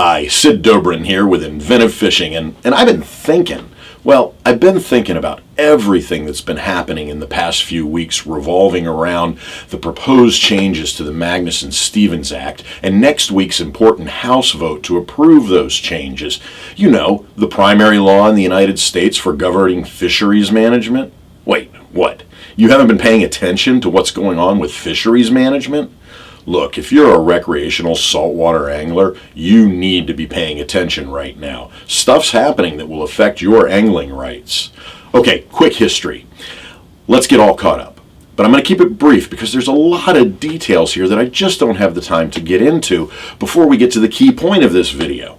Hi, Sid Dobrin here with Inventive Fishing, and I've been thinking about everything that's been happening in the past few weeks revolving around the proposed changes to the Magnuson-Stevens Act and next week's important House vote to approve those changes. You know, the primary law in the United States for governing fisheries management. Wait, what? You haven't been paying attention to what's going on with fisheries management? Look, if you're a recreational saltwater angler, you need to be paying attention right now. Stuff's happening that will affect your angling rights. Okay, quick history. Let's get all caught up. But I'm going to keep it brief because there's a lot of details here that I just don't have the time to get into before we get to the key point of this video.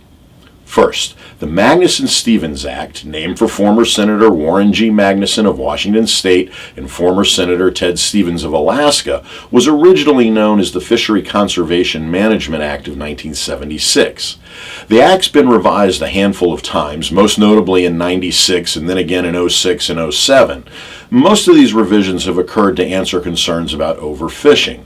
First, the Magnuson-Stevens Act, named for former Senator Warren G. Magnuson of Washington State and former Senator Ted Stevens of Alaska, was originally known as the Fishery Conservation Management Act of 1976. The Act's been revised a handful of times, most notably in '96 and then again in '06 and '07. Most of these revisions have occurred to answer concerns about overfishing.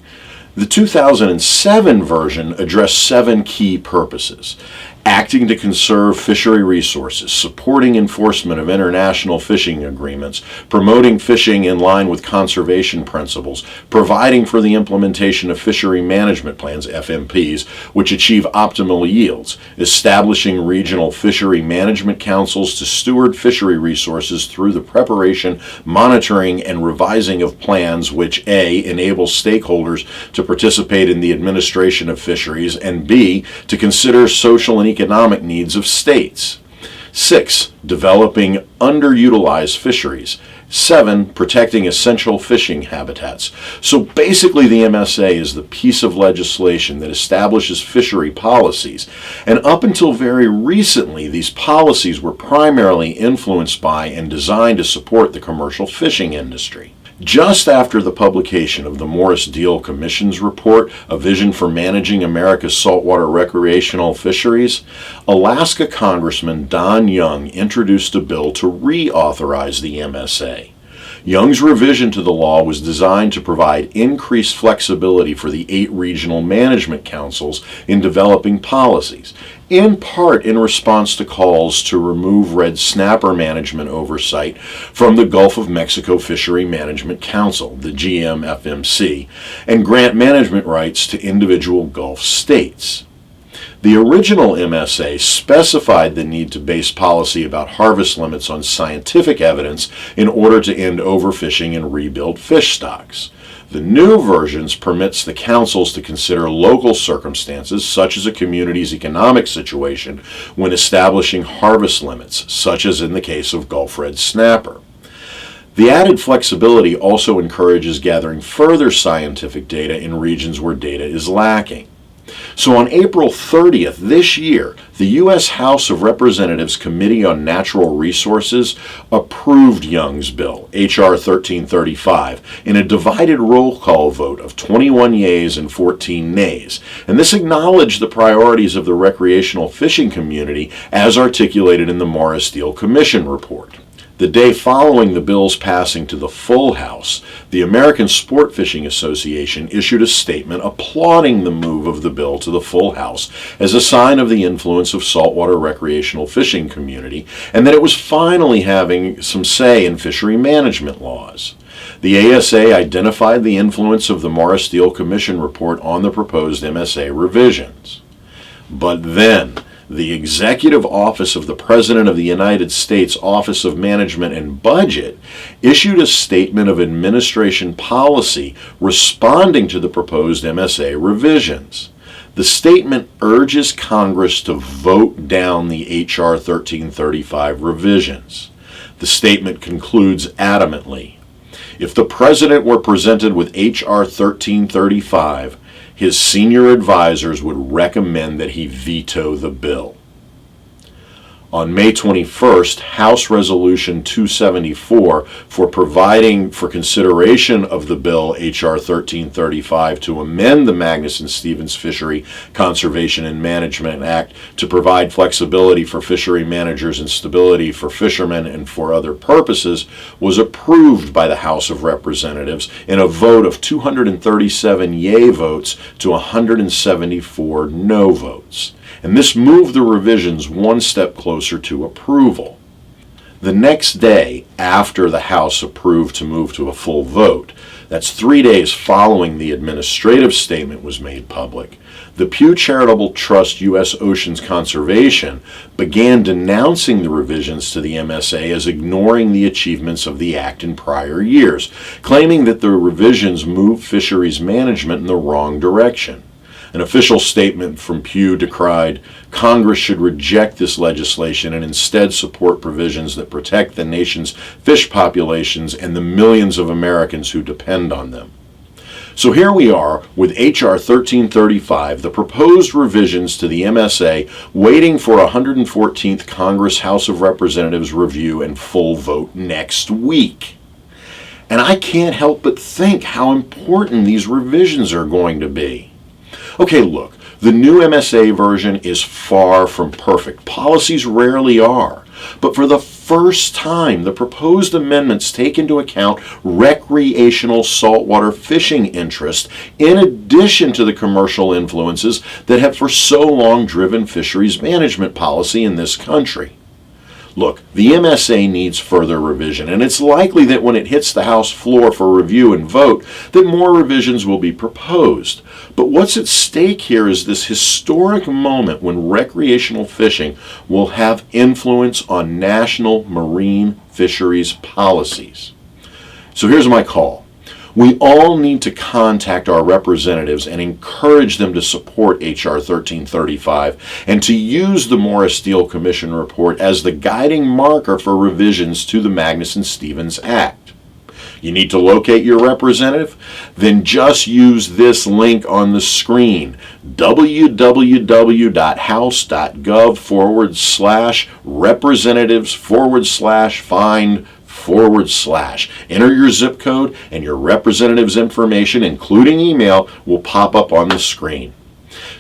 The 2007 version addressed 7 key purposes: acting to conserve fishery resources, supporting enforcement of international fishing agreements, promoting fishing in line with conservation principles, providing for the implementation of fishery management plans, FMPs, which achieve optimal yields, establishing regional fishery management councils to steward fishery resources through the preparation, monitoring, and revising of plans which A, enable stakeholders to participate in the administration of fisheries, and B, to consider social and economic needs of states. 6. Developing underutilized fisheries. 7. Protecting essential fishing habitats. So basically the MSA is the piece of legislation that establishes fishery policies, and up until very recently these policies were primarily influenced by and designed to support the commercial fishing industry. Just after the publication of the Morris-Deal Commission's report, A Vision for Managing America's Saltwater Recreational Fisheries, Alaska Congressman Don Young introduced a bill to reauthorize the MSA. Young's revision to the law was designed to provide increased flexibility for the 8 regional management councils in developing policies, in part in response to calls to remove red snapper management oversight from the Gulf of Mexico Fishery Management Council, the GMFMC, and grant management rights to individual Gulf states. The original MSA specified the need to base policy about harvest limits on scientific evidence in order to end overfishing and rebuild fish stocks. The new versions permits the councils to consider local circumstances, such as a community's economic situation, when establishing harvest limits, such as in the case of Gulf red snapper. The added flexibility also encourages gathering further scientific data in regions where data is lacking. So on April 30th this year, the U.S. House of Representatives Committee on Natural Resources approved Young's bill, HR1335, in a divided roll call vote of 21 yeas and 14 nays. And this acknowledged the priorities of the recreational fishing community as articulated in the Morris-Deal Commission report. The day following the bill's passing to the full House, the American Sport Fishing Association issued a statement applauding the move of the bill to the full House as a sign of the influence of saltwater recreational fishing community, and that it was finally having some say in fishery management laws. The ASA identified the influence of the Morris-Deal Commission report on the proposed MSA revisions. But then, the Executive Office of the President of the United States Office of Management and Budget issued a statement of administration policy responding to the proposed MSA revisions. The statement urges Congress to vote down the H.R. 1335 revisions. The statement concludes adamantly, if the President were presented with H.R. 1335, his senior advisors would recommend that he veto the bill. On May 21st, House Resolution 274 for providing for consideration of the bill H.R. 1335 to amend the Magnuson-Stevens Fishery Conservation and Management Act to provide flexibility for fishery managers and stability for fishermen and for other purposes was approved by the House of Representatives in a vote of 237 yea votes to 174 no votes. and this moved the revisions one step closer to approval. The next day, after the House approved to move to a full vote, that's 3 days following the administrative statement was made public, the Pew Charitable Trust U.S. Oceans Conservation began denouncing the revisions to the MSA as ignoring the achievements of the Act in prior years, claiming that the revisions moved fisheries management in the wrong direction. An official statement from Pew decried Congress should reject this legislation and instead support provisions that protect the nation's fish populations and the millions of Americans who depend on them. So here we are with HR 1335, the proposed revisions to the MSA, waiting for 114th Congress House of Representatives review and full vote next week. And I can't help but think how important these revisions are going to be. Okay, look, the new MSA version is far from perfect. Policies rarely are. But for the first time, the proposed amendments take into account recreational saltwater fishing interests in addition to the commercial influences that have for so long driven fisheries management policy in this country. Look, the MSA needs further revision, and it's likely that when it hits the House floor for review and vote, that more revisions will be proposed. But what's at stake here is this historic moment when recreational fishing will have influence on national marine fisheries policies. So here's my call. We all need to contact our representatives and encourage them to support H.R. 1335 and to use the Morris-Steele Commission report as the guiding marker for revisions to the Magnuson-Stevens Act. You need to locate your representative? Then just use this link on the screen, www.house.gov/representatives/find/. Enter your zip code and your representative's information, including email, will pop up on the screen.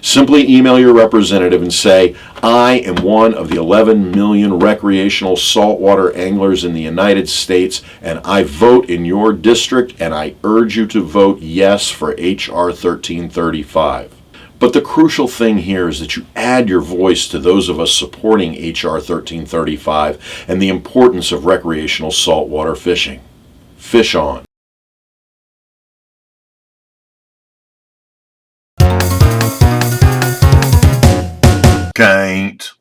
Simply email your representative and say, I am one of the 11 million recreational saltwater anglers in the United States, and I vote in your district, and I urge you to vote yes for H.R. 1335. But the crucial thing here is that you add your voice to those of us supporting H.R. 1335 and the importance of recreational saltwater fishing. Fish on. Can't.